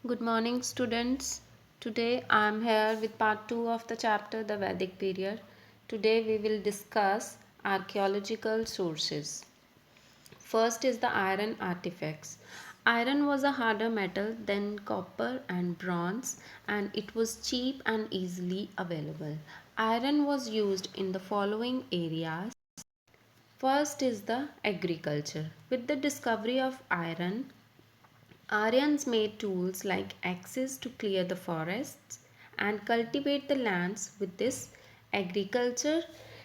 Good morning, students. Today I am here with part 2 of the chapter The Vedic Period. Today we will discuss archaeological sources. First is the iron artifacts. Iron was a harder metal than copper and bronze, and it was cheap and easily available. Iron was used in the following areas. First is the agriculture. With the discovery of iron, Aryans made tools like axes to clear the forests and cultivate the lands. With this, agriculture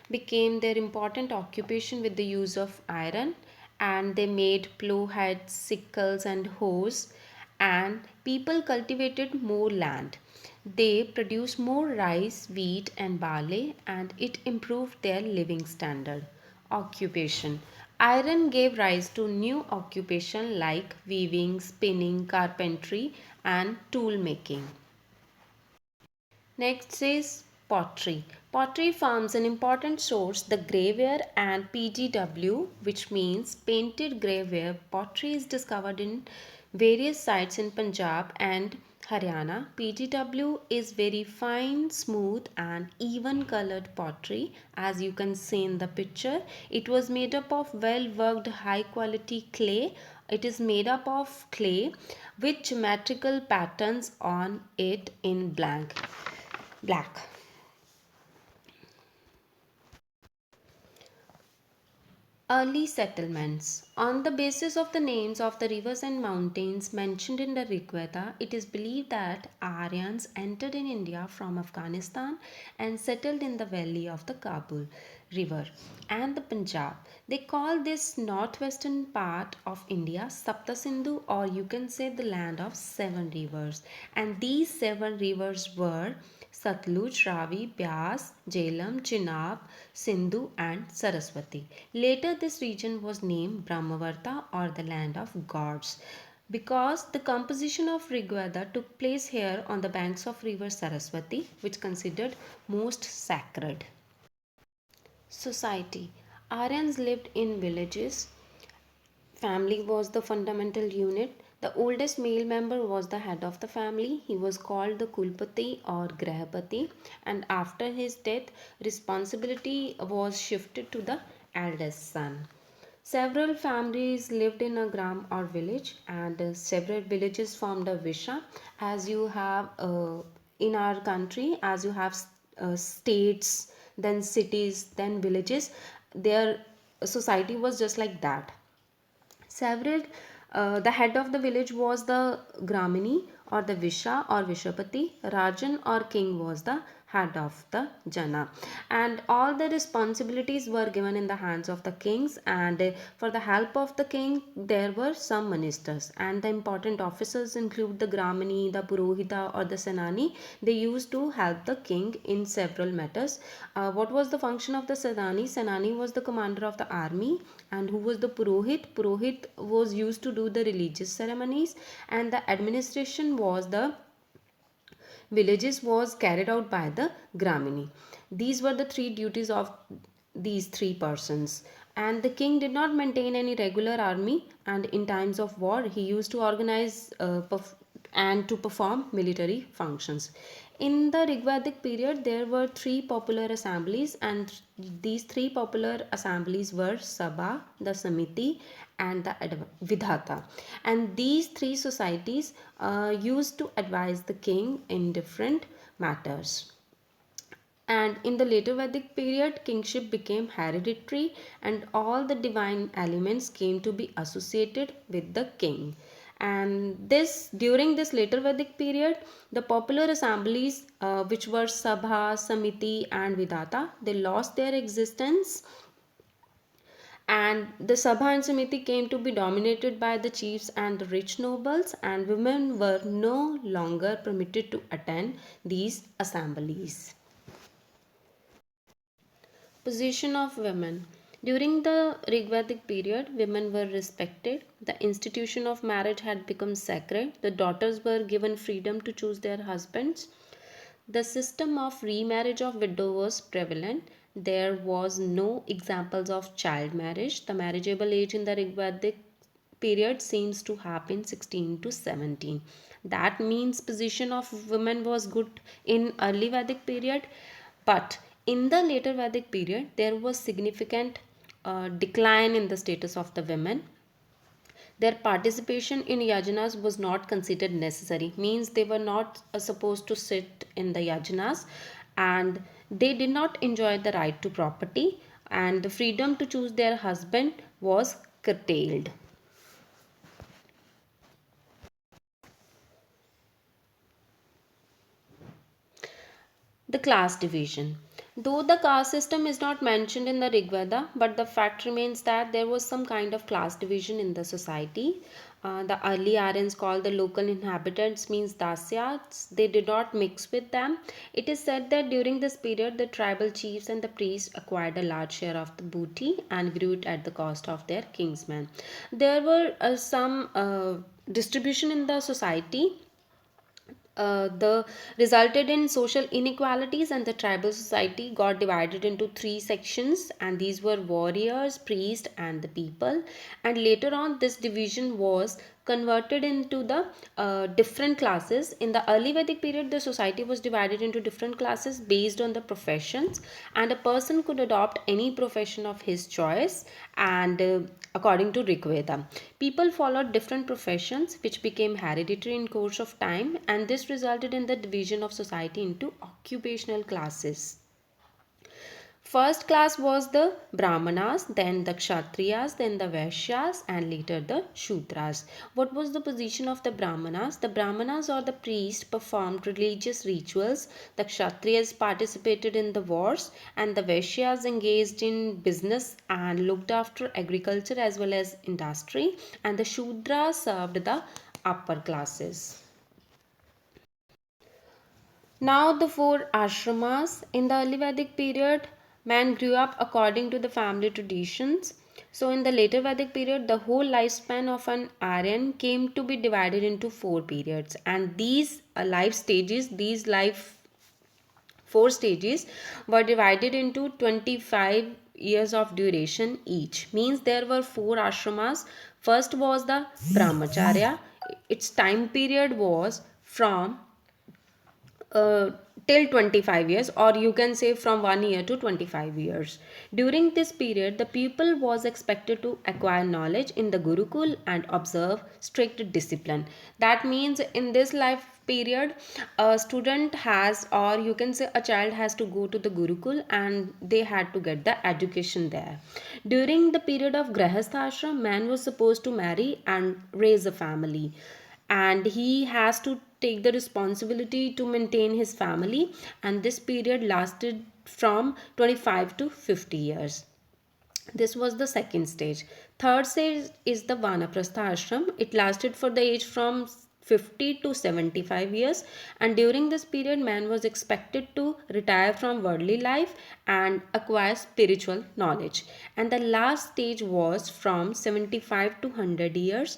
became their important occupation with the use of iron, and they made plough heads, sickles, and hoes, and people cultivated more land. They produced more rice, wheat, and barley, and it improved their living standard. Occupation. Iron gave rise to new occupation like weaving, spinning, carpentry, and tool making. Next is pottery. Pottery forms an important source. The graveware and PGW, which means painted graveware pottery, is discovered in various sites in Punjab and Haryana. PGW is very fine, smooth, and even colored pottery, as you can see in the picture. It was made up of well worked, high quality clay. It is made up of clay with geometrical patterns on it in black. Early settlements. On the basis of the names of the rivers and mountains mentioned in the Rig Veda, it is believed that Aryans entered in India from Afghanistan and settled in the valley of the Kabul River and the Punjab. They call this northwestern part of India Sapta Sindhu, or you can say the land of seven rivers. And these seven rivers were Satluj, Ravi, Byas, Jhelum, Chenab, Sindhu, and Saraswati. Later, this region was named Brahmavarta, or the land of gods, because the composition of Rigveda took place here on the banks of river Saraswati, which considered most sacred. Society. Aryans lived in villages. Family was the fundamental unit. The oldest male member was the head of the family. He was called the Kulpati or Grahapati, and after his death, responsibility was shifted to the eldest son. Several families lived in a gram or village, and several villages formed a visha. As you have in our country, as you have states, then cities, then villages, their society was just like that. Several, the head of the village was the Gramini or the Visha or Vishapati. Rajan or king was the head of the Jana. And all the responsibilities were given in the hands of the kings. And for the help of the king, there were some ministers. And the important officers include the Gramini, the Purohita, or the Senani. They used to help the king in several matters. What was the function of the Senani? Senani was the commander of the army. And who was the Purohit? Purohit was used to do the religious ceremonies, and the administration was the villages was carried out by the Gramini. These were the three duties of these three persons. And the king did not maintain any regular army, and in times of war, he used to organize and to perform military functions. In the Rigvedic period, there were three popular assemblies, and these three popular assemblies were Sabha, the Samiti, and the Vidhata. And these three societies used to advise the king in different matters. And in the later Vedic period, kingship became hereditary, and all the divine elements came to be associated with the king. And this during this later Vedic period, the popular assemblies, which were Sabha, Samiti, and Vidata, they lost their existence, and the Sabha and Samiti came to be dominated by the chiefs and the rich nobles, and women were no longer permitted to attend these assemblies. Position of women. During the Rigvedic period, women were respected. The institution of marriage had become sacred. The daughters were given freedom to choose their husbands. The system of remarriage of widow was prevalent. There was no examples of child marriage. The marriageable age in the Rigvedic period seems to happen 16 to 17. That means position of women was good in early Vedic period, but in the later Vedic period there was significant decline in the status of the women. Their participation in yajanas was not considered necessary, means they were not supposed to sit in the yajanas, and they did not enjoy the right to property, and the freedom to choose their husband was curtailed. The class division. Though the caste system is not mentioned in the Rig Veda, but the fact remains that there was some kind of class division in the society. The early Aryans called the local inhabitants means Dasyats. They did not mix with them. It is said that during this period, the tribal chiefs and the priests acquired a large share of the booty and grew it at the cost of their kingsmen. There were some distribution in the society, the resulted in social inequalities, and the tribal society got divided into three sections, and these were warriors, priests, and the people. And later on this division was converted into the different classes. In the early Vedic period the society was divided into different classes based on the professions, and a person could adopt any profession of his choice, and according to Rig Veda. People followed different professions which became hereditary in course of time, and this resulted in the division of society into occupational classes. First class was the Brahmanas, then the Kshatriyas, then the Vaishyas, and later the Shudras. What was the position of the Brahmanas? The Brahmanas or the priests performed religious rituals, the Kshatriyas participated in the wars, and the Vaishyas engaged in business and looked after agriculture as well as industry, and the Shudras served the upper classes. Now, the four ashramas. In the early Vedic period, man grew up according to the family traditions. So, in the later Vedic period, the whole lifespan of an Aryan came to be divided into four periods, and these life stages, these life four stages, were divided into 25 years of duration each. Means there were four ashramas. First was the Brahmacharya. Its time period was from uh, till 25 years, or you can say from 1 year to 25 years. During this period the pupil was expected to acquire knowledge in the gurukul and observe strict discipline. That means in this life period a student has, or you can say a child has to go to the gurukul and they had to get the education there. During the period of grahastha ashram, man was supposed to marry and raise a family, and he has to take the responsibility to maintain his family, and this period lasted from 25 to 50 years. This was the second stage. Third stage is the vanaprastha ashram. It lasted for the age from 50 to 75 years, and during this period man was expected to retire from worldly life and acquire spiritual knowledge. And the last stage was from 75 to 100 years,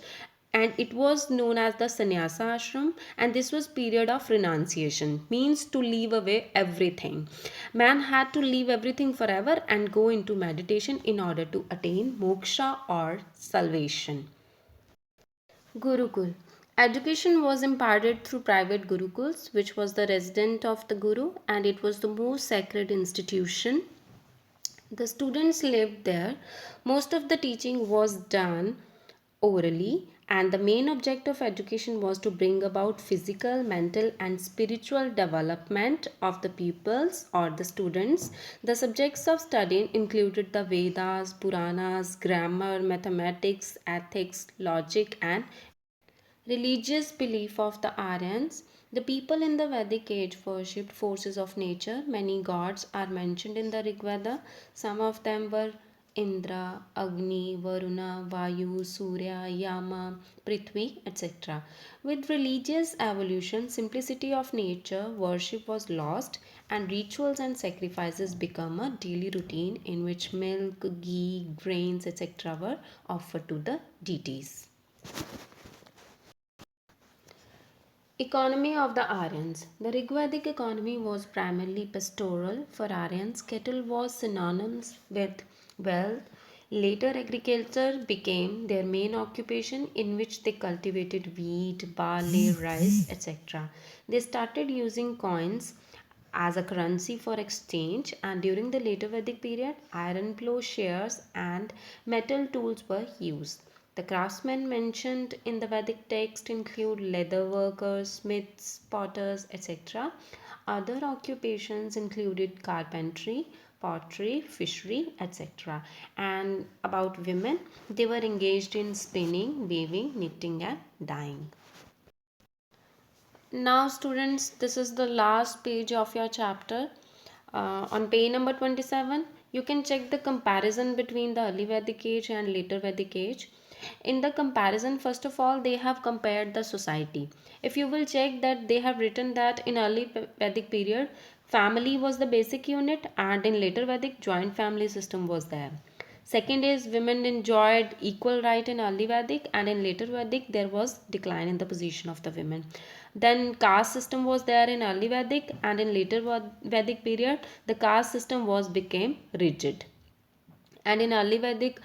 and it was known as the sannyasa ashram, and this was period of renunciation, means to leave away everything. Man had to leave everything forever and go into meditation in order to attain moksha or salvation. Gurukul. Education was imparted through private gurukuls, which was the resident of the guru, and it was the most sacred institution. The students lived there. Most of the teaching was done orally, and the main object of education was to bring about physical, mental, and spiritual development of the pupils or the students. The subjects of study included the Vedas, Puranas, grammar, mathematics, ethics, logic, and religious belief of the Aryans. The people in the Vedic age worshipped forces of nature. Many gods are mentioned in the Rig Veda. Some of them were Indra, Agni, Varuna, Vayu, Surya, Yama, Prithvi, etc. With religious evolution, simplicity of nature worship was lost, and rituals and sacrifices become a daily routine in which milk, ghee, grains, etc. were offered to the deities. Economy of the Aryans. The Rigvedic economy was primarily pastoral. For Aryans, cattle was synonymous with wealth. Later, agriculture became their main occupation, in which they cultivated wheat, barley, rice, etc. They started using coins as a currency for exchange, and during the later Vedic period, iron plowshares and metal tools were used. The craftsmen mentioned in the Vedic text include leather workers, smiths, potters, etc. Other occupations included carpentry, pottery, fishery, etc. And about women, they were engaged in spinning, weaving, knitting, and dyeing. Now, students, this is the last page of your chapter. On page number 27, you can check the comparison between the early Vedic age and later Vedic age. In the comparison, first of all, they have compared the society. If you will check that, they have written that in early Vedic period, family was the basic unit, and in later Vedic, joint family system was there. Second is women enjoyed equal right in early Vedic, and in later Vedic there was decline in the position of the women. Then caste system was there in early Vedic, and in later Vedic period the caste system was became rigid. And in early Vedic,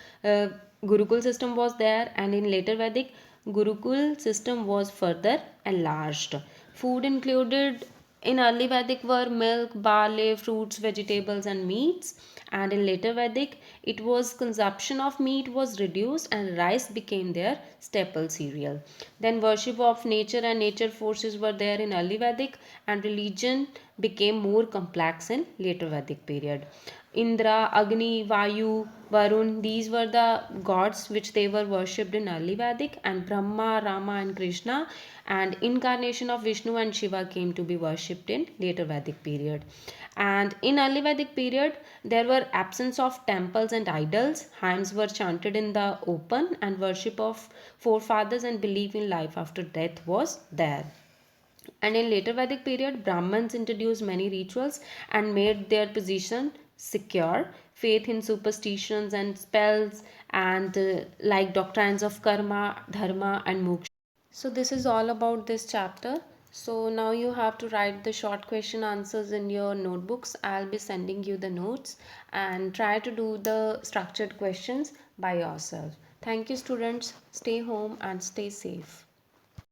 Gurukul system was there, and in later Vedic, Gurukul system was further enlarged. Food included in early Vedic were milk, barley, fruits, vegetables, and meats. And in later Vedic, it was consumption of meat was reduced, and rice became their staple cereal. Then worship of nature and nature forces were there in early Vedic, and religion became more complex in later Vedic period. Indra, Agni, Vayu, Varun, these were the gods which they were worshipped in early Vedic, and Brahma, Rama, and Krishna, and incarnation of Vishnu and Shiva came to be worshipped in later Vedic period. And in early Vedic period, there were absence of temples and idols. Hymns were chanted in the open, and worship of forefathers and belief in life after death was there. And in later Vedic period, Brahmins introduced many rituals and made their position secure. Faith in superstitions and spells, and like doctrines of karma, dharma, and moksha. So this is all about this chapter. So now you have to write the short question answers in your notebooks. I'll be sending you the notes, and try to do the structured questions by yourself. Thank you, students. Stay home and stay safe.